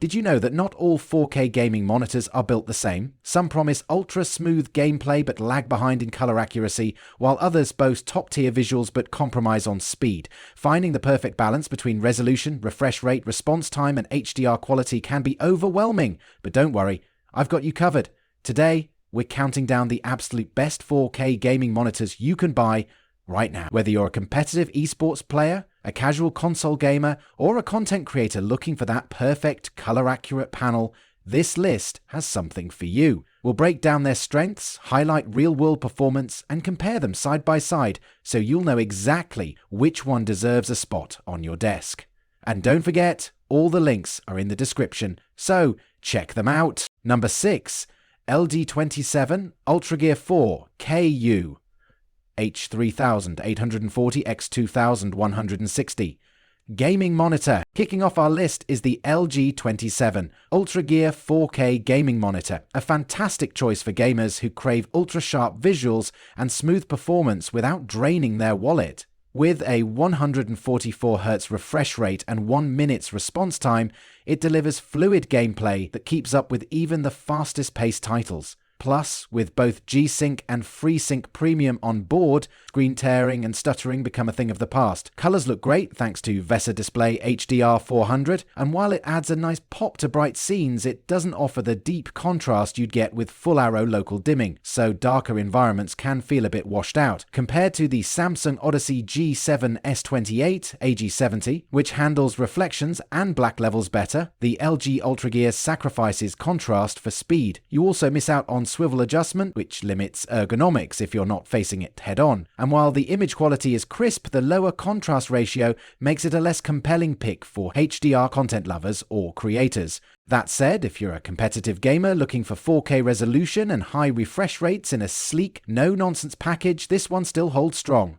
Did you know that not all 4K gaming monitors are built the same? Some promise ultra-smooth gameplay but lag behind in color accuracy, while others boast top-tier visuals but compromise on speed. Finding the perfect balance between resolution, refresh rate, response time, and HDR quality can be overwhelming. But don't worry, I've got you covered. Today, we're counting down the absolute best 4K gaming monitors you can buy right now. Whether you're a competitive esports player, a casual console gamer, or a content creator looking for that perfect color-accurate panel, this list has something for you. We'll break down their strengths, highlight real-world performance, and compare them side by side so you'll know exactly which one deserves a spot on your desk. And don't forget, all the links are in the description, so check them out. Number 6. LG27 UltraGear 4 KU H3840x2160 Gaming Monitor. Kicking off our list is the LG27 UltraGear 4K Gaming Monitor, a fantastic choice for gamers who crave ultra-sharp visuals and smooth performance without draining their wallet. With a 144Hz refresh rate and 1 minute's response time, it delivers fluid gameplay that keeps up with even the fastest-paced titles. Plus, with both G-Sync and FreeSync Premium on board, screen tearing and stuttering become a thing of the past. Colors look great thanks to VESA Display HDR 400, and while it adds a nice pop to bright scenes, it doesn't offer the deep contrast you'd get with full-arrow local dimming, so darker environments can feel a bit washed out. Compared to the Samsung Odyssey G7 S28 AG70, which handles reflections and black levels better, the LG UltraGear sacrifices contrast for speed. You also miss out on swivel adjustment, which limits ergonomics if you're not facing it head-on. And while the image quality is crisp, the lower contrast ratio makes it a less compelling pick for HDR content lovers or creators. That said, if you're a competitive gamer looking for 4K resolution and high refresh rates in a sleek, no-nonsense package, this one still holds strong.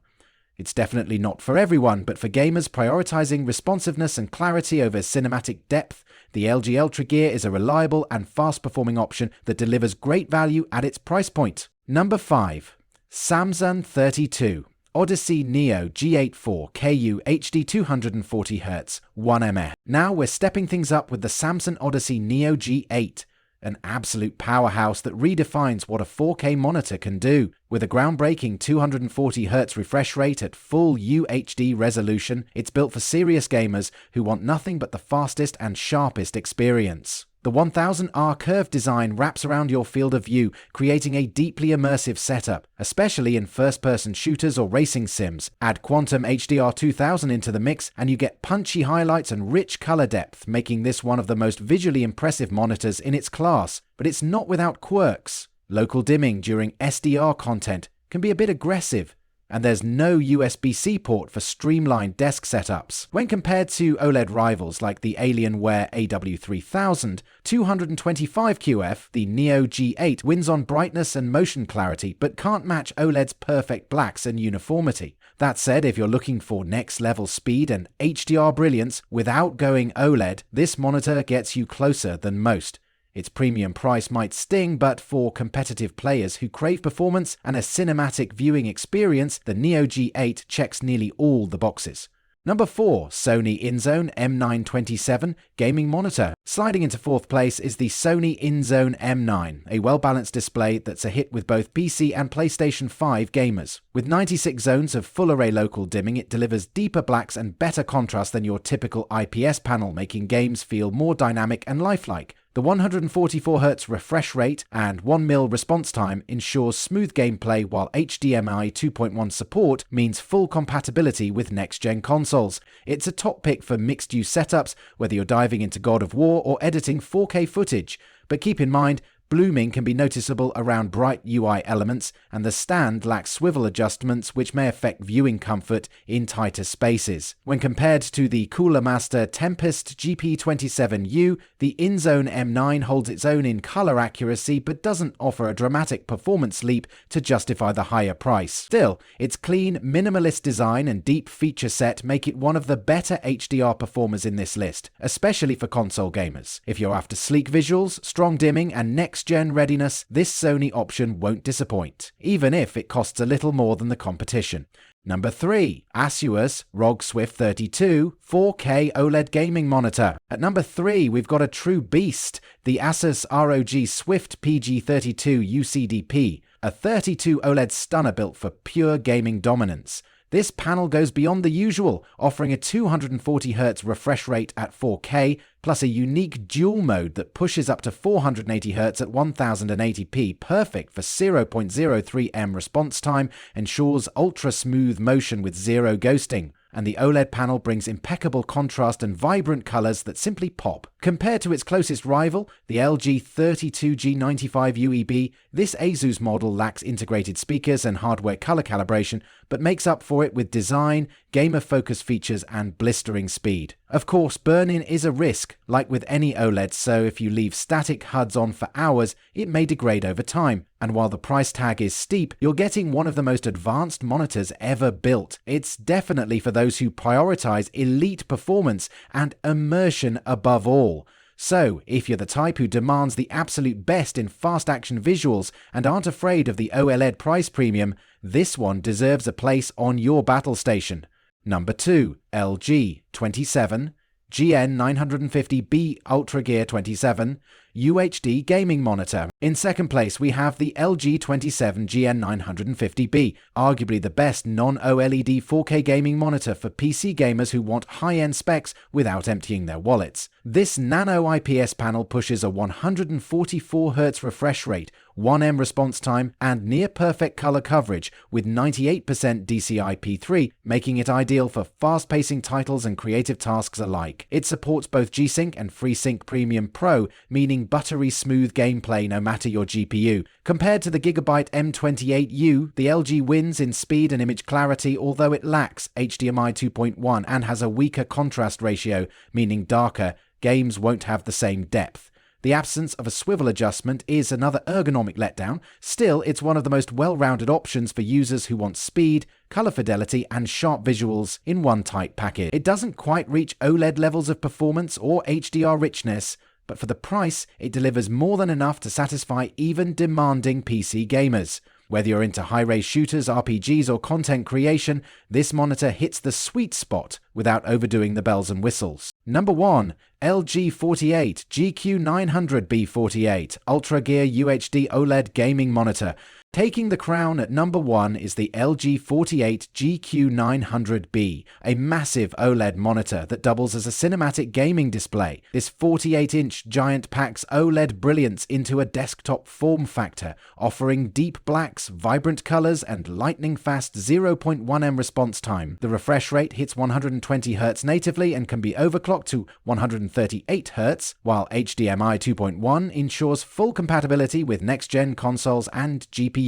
It's definitely not for everyone, but for gamers prioritizing responsiveness and clarity over cinematic depth, the LG UltraGear is a reliable and fast-performing option that delivers great value at its price point. Number 5. Samsung 32 Odyssey Neo G8 4Ku HD 240Hz 1ms. Now we're stepping things up with the Samsung Odyssey Neo G8. An absolute powerhouse that redefines what a 4K monitor can do. With a groundbreaking 240Hz refresh rate at full UHD resolution, it's built for serious gamers who want nothing but the fastest and sharpest experience. The 1000R curve design wraps around your field of view, creating a deeply immersive setup, especially in first-person shooters or racing sims. Add Quantum HDR 2000 into the mix, and you get punchy highlights and rich color depth, making this one of the most visually impressive monitors in its class. But it's not without quirks. Local dimming during SDR content can be a bit aggressive, and there's no USB-C port for streamlined desk setups. When compared to OLED rivals like the Alienware AW3000, 225QF, the Neo G8 wins on brightness and motion clarity, but can't match OLED's perfect blacks and uniformity. That said, if you're looking for next-level speed and HDR brilliance without going OLED, this monitor gets you closer than most. Its premium price might sting, but for competitive players who crave performance and a cinematic viewing experience, the Neo G8 checks nearly all the boxes. Number 4. Sony INZONE M927 Gaming Monitor. Sliding into 4th place is the Sony INZONE M9, a well-balanced display that's a hit with both PC and PlayStation 5 gamers. With 96 zones of full-array local dimming, it delivers deeper blacks and better contrast than your typical IPS panel, making games feel more dynamic and lifelike. The 144Hz refresh rate and 1mm response time ensures smooth gameplay, while HDMI 2.1 support means full compatibility with next-gen consoles. It's a top pick for mixed-use setups, whether you're diving into God of War or editing 4K footage. But keep in mind, blooming can be noticeable around bright UI elements, and the stand lacks swivel adjustments which may affect viewing comfort in tighter spaces. When compared to the Cooler Master Tempest GP27U, the INZONE M9 holds its own in color accuracy but doesn't offer a dramatic performance leap to justify the higher price. Still, its clean, minimalist design and deep feature set make it one of the better HDR performers in this list, especially for console gamers. If you're after sleek visuals, strong dimming, and next-gen readiness, this Sony option won't disappoint, even if it costs a little more than the competition. Number 3. ASUS ROG Swift 32 4K OLED Gaming Monitor. At number 3, we've got a true beast, the ASUS ROG Swift PG32 UCDP, a 32 OLED stunner built for pure gaming dominance. This panel goes beyond the usual, offering a 240 Hz refresh rate at 4K, plus a unique dual mode that pushes up to 480 Hz at 1080p, perfect for 0.03 response time, ensures ultra-smooth motion with zero ghosting. And the OLED panel brings impeccable contrast and vibrant colors that simply pop. Compared to its closest rival, the LG 32G95 UEB, this ASUS model lacks integrated speakers and hardware color calibration, but makes up for it with design, gamer-focused features, and blistering speed. Of course, burn-in is a risk, like with any OLED, so if you leave static HUDs on for hours, it may degrade over time. And while the price tag is steep, you're getting one of the most advanced monitors ever built. It's definitely for those who prioritize elite performance and immersion above all. So, if you're the type who demands the absolute best in fast-action visuals and aren't afraid of the OLED price premium, this one deserves a place on your battle station. Number 2. LG 27 GN950B UltraGear 27 UHD Gaming Monitor. In second place, we have the LG 27 GN950B, arguably the best non-OLED 4K gaming monitor for PC gamers who want high-end specs without emptying their wallets. This nano IPS panel pushes a 144 Hz refresh rate, 1M response time, and near-perfect color coverage with 98% DCI-P3, making it ideal for fast-pacing titles and creative tasks alike. It supports both G-Sync and FreeSync Premium Pro, meaning buttery smooth gameplay no matter your GPU. Compared to the Gigabyte M28U, the LG wins in speed and image clarity, although it lacks HDMI 2.1 and has a weaker contrast ratio, meaning darker games won't have the same depth. The absence of a swivel adjustment is another ergonomic letdown. Still, it's one of the most well-rounded options for users who want speed, color fidelity, and sharp visuals in one tight package. It doesn't quite reach OLED levels of performance or HDR richness, but for the price, it delivers more than enough to satisfy even demanding PC gamers. Whether you're into high-res shooters, RPGs, or content creation, this monitor hits the sweet spot without overdoing the bells and whistles. Number 1. LG 48 GQ900B48 UltraGear UHD OLED Gaming Monitor. Taking the crown at number 1 is the LG 48 GQ900B, a massive OLED monitor that doubles as a cinematic gaming display. This 48-inch giant packs OLED brilliance into a desktop form factor, offering deep blacks, vibrant colors, and lightning-fast 0.1M response time. The refresh rate hits 120 Hz natively and can be overclocked to 138 Hz, while HDMI 2.1 ensures full compatibility with next-gen consoles and GPUs.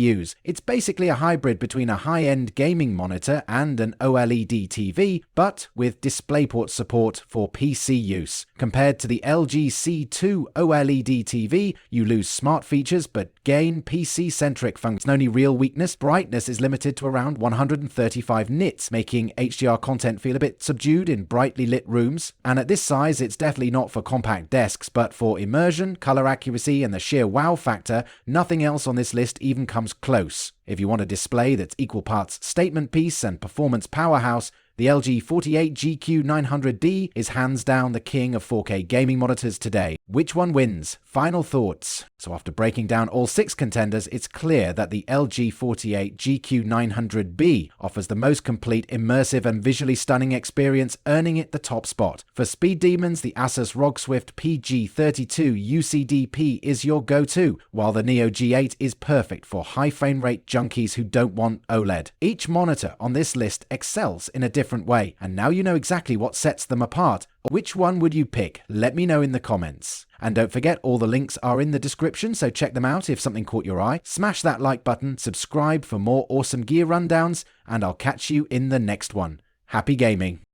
It's basically a hybrid between a high-end gaming monitor and an OLED TV, but with DisplayPort support for PC use. Compared to the LG C2 OLED TV, you lose smart features but gain PC-centric functions. Only real weakness, brightness is limited to around 135 nits, making HDR content feel a bit subdued in brightly lit rooms. And at this size, it's definitely not for compact desks, but for immersion, color accuracy, and the sheer wow factor, nothing else on this list even comes close. If you want a display that's equal parts statement piece and performance powerhouse, the LG 48 GQ900D is hands down the king of 4K gaming monitors today. Which one wins? Final thoughts. So after breaking down all 6 contenders, it's clear that the LG 48 GQ900B offers the most complete, immersive, and visually stunning experience, earning it the top spot. For speed demons, the ASUS ROG Swift PG32 UCDP is your go-to, while the Neo G8 is perfect for high frame rate junkies who don't want OLED. Each monitor on this list excels in a different way, and now you know exactly what sets them apart. Which one would you pick? Let me know in the comments. And don't forget, all the links are in the description, so check them out if something caught your eye. Smash that like button, subscribe for more awesome gear rundowns, and I'll catch you in the next one. Happy gaming!